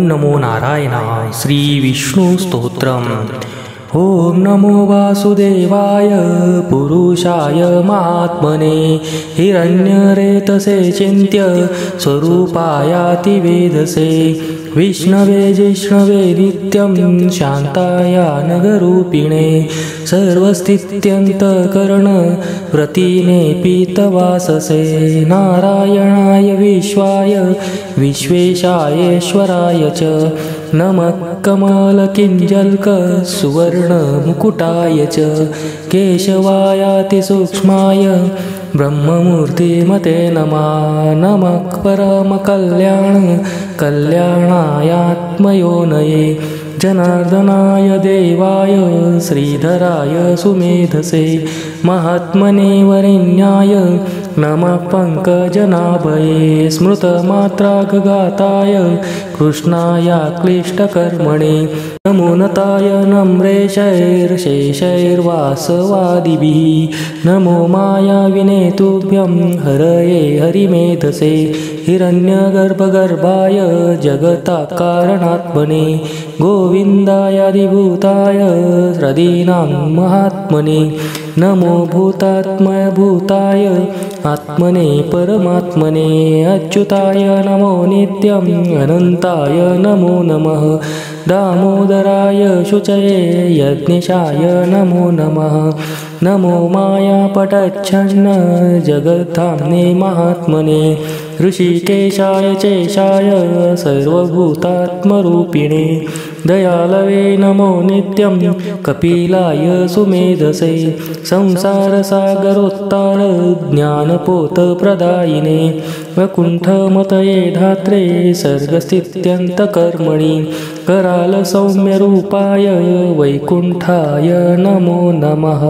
नमो नारायणाय. श्री विष्णु स्तोत्रम. ओम नमो वासुदेवाय पुरुषाय महात्मने हिरण्यरेतसे चिन्त्य स्वरूपायातिवेदसे विष्णवे जिष्णवे नित्यं शान्ताय नगरूपिणे सर्वस्थित्यन्तकरण व्रतीने पीतवाससे नारायणाय विश्वाय विश्वेशायेश्वराय च नमः कमलकिञ्जल्क सुवर्णमुकुटाय च केशवायातिसूक्ष्माय ब्रह्ममूर्तिमते नमः. नमः परमकल्याणायात्मयोनये जनार्दनाय देवाय श्रीधराय सुमेधसे महात्मने वरेण्याय नमः पङ्कजनाभये स्मृतमात्राघाताय कृष्णाय क्लिष्टकर्मणे नमो नताय नम्रेशैर्शेषैर्वासवादिभिः नमो मायाविनेतुभ्यं हरये हरिमेधसे हिरण्यगर्भगर्भाय जगत्कारणात्मने गोविन्दायादिभूताय हृदीनां महात्मने नमो भूतात्मभूताय आत्मने परमात्मने अच्युताय नमो नित्यं अनन्ताय नमो नमः दामोदराय शुचये यज्ञेशाय नमो नमः नमो मायापटच्छन्न जगद्धाम्ने महात्मने ऋषिकेशाय चेशाय सर्वभूतात्मरूपिणे दयालवे नमो नित्यं कपिलाय सुमेधसे संसारसागरोत्तार ज्ञानपोतप्रदायिने वैकुण्ठमतये धात्रे सर्गस्थित्यन्तकर्मणि करालसौम्यरूपाय वैकुण्ठाय नमो नमः.